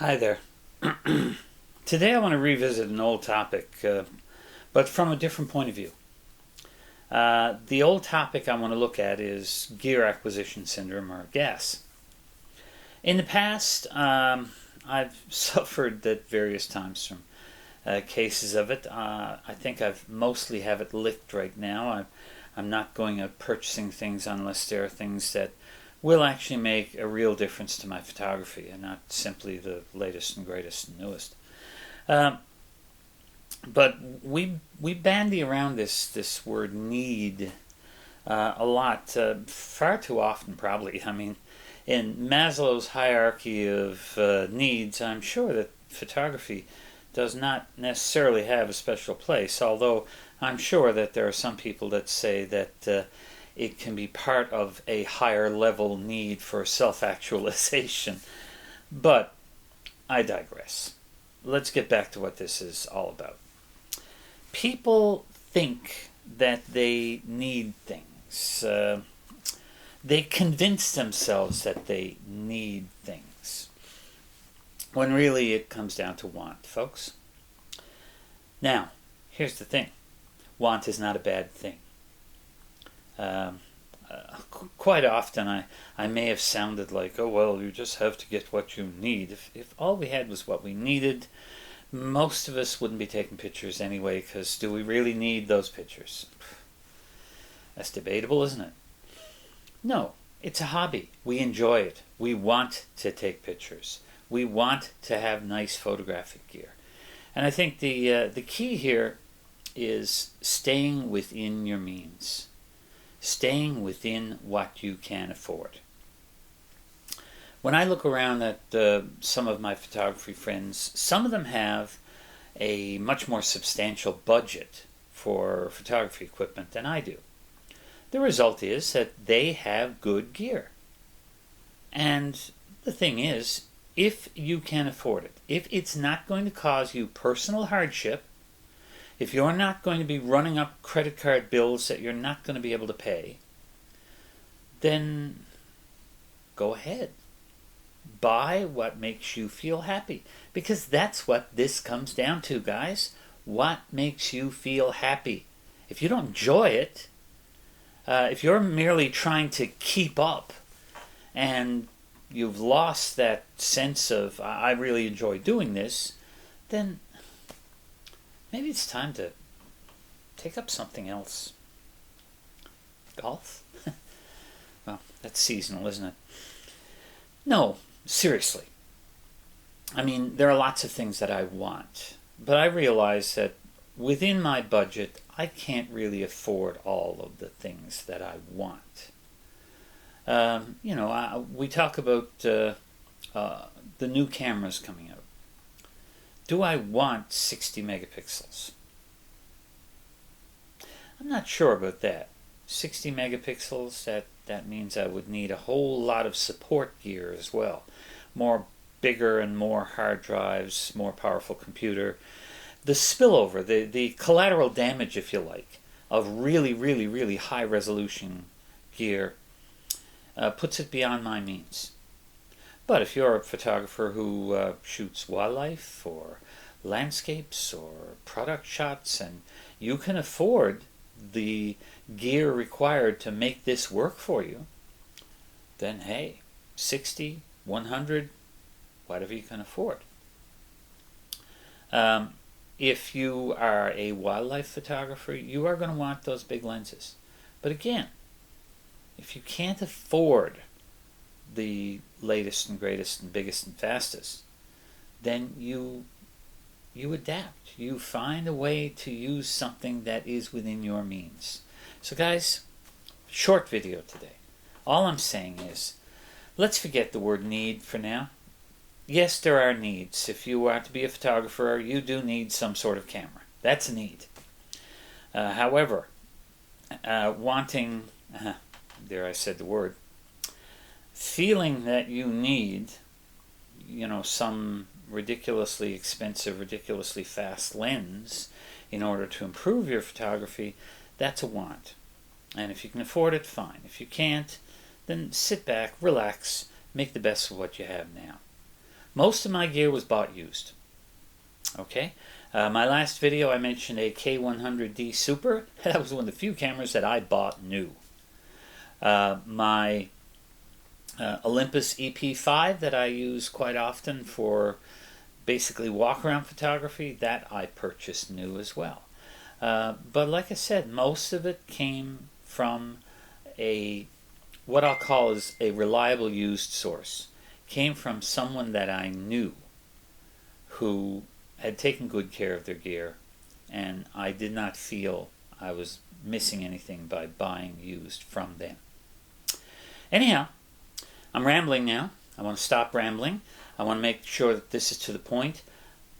Hi there. Today I want to revisit an old topic, but from a different point of view. The old topic I want to look at is gear acquisition syndrome, or GAS. In the past, I've suffered at various times from cases of it. I think I've mostly have it licked right now. I'm not going out purchasing things unless there are things that will actually make a real difference to my photography and not simply the latest and greatest and newest. But we bandy around this word need a lot, far too often probably. I mean, in Maslow's hierarchy of needs, I'm sure that photography does not necessarily have a special place, although I'm sure that there are some people that say that it can be part of a higher level need for self-actualization. But I digress. Let's get back to what this is all about. People think that they need things. They convince themselves that they need things, when really it comes down to want, folks. Now, here's the thing. Want is not a bad thing. Quite often I may have sounded like, oh, well, you just have to get what you need. If all we had was what we needed, most of us wouldn't be taking pictures anyway, because do we really need those pictures? That's debatable, isn't it? No, it's a hobby. We enjoy it. We want to take pictures. We want to have nice photographic gear. And I think the key here is staying within your means. Staying within what you can afford. When I look around at some of my photography friends, some of them have a much more substantial budget for photography equipment than I do. The result is that they have good gear. And the thing is, if you can afford it, if it's not going to cause you personal hardship, if you're not going to be running up credit card bills that you're not going to be able to pay, then go ahead. Buy what makes you feel happy. Because that's what this comes down to, guys. What makes you feel happy? If you don't enjoy it, if you're merely trying to keep up and you've lost that sense of, I really enjoy doing this, then maybe it's time to take up something else. Golf? Well, that's seasonal, isn't it? No, seriously. I mean, there are lots of things that I want, but I realize that within my budget, I can't really afford all of the things that I want. We talk about the new cameras coming out. Do I want 60 megapixels? I'm not sure about that. 60 megapixels, that means I would need a whole lot of support gear as well. More bigger and more hard drives, more powerful computer. The spillover, the collateral damage, if you like, of really, really, really high resolution gear puts it beyond my means. But if you're a photographer who shoots wildlife or landscapes or product shots and you can afford the gear required to make this work for you, then hey, 60, 100, whatever you can afford. If you are a wildlife photographer, you are going to want those big lenses. But again, if you can't afford the latest and greatest and biggest and fastest, then you adapt. You find a way to use something that is within your means. So guys, short video today. All I'm saying is, let's forget the word need for now. Yes, there are needs. If you are to be a photographer, you do need some sort of camera. That's a need. However, wanting, there I said the word, feeling that you need, some ridiculously expensive, ridiculously fast lens in order to improve your photography, that's a want. And if you can afford it, fine. If you can't, then sit back, relax, make the best of what you have now. Most of my gear was bought used. Okay, my last video I mentioned a K100D Super. That was one of the few cameras that I bought new. My Olympus EP5 that I use quite often for basically walk-around photography, that I purchased new as well. But like I said, most of it came from what I'll call is a reliable used source. Came from someone that I knew who had taken good care of their gear, and I did not feel I was missing anything by buying used from them. Anyhow, I'm rambling now. I want to stop rambling. I want to make sure that this is to the point.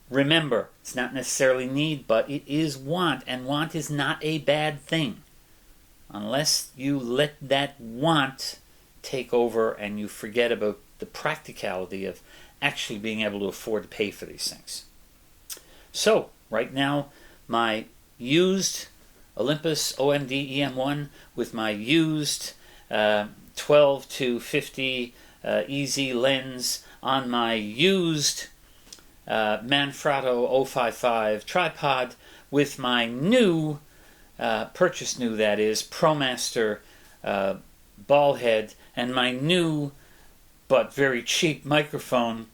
Remember, it's not necessarily need, but it is want, and want is not a bad thing. Unless you let that want take over and you forget about the practicality of actually being able to afford to pay for these things. So, right now, my used Olympus OMD EM1 with my used 12 to 50 easy lens on my used Manfrotto 055 tripod with my new, purchased new that is, ProMaster ball head and my new but very cheap microphone,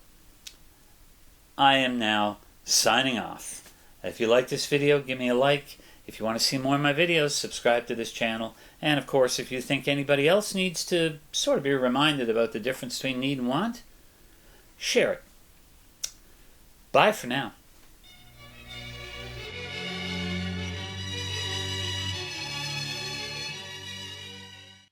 I am now signing off. If you like this video, give me a like. If you want to see more of my videos, subscribe to this channel. And of course, if you think anybody else needs to sort of be reminded about the difference between need and want, share it. Bye for now.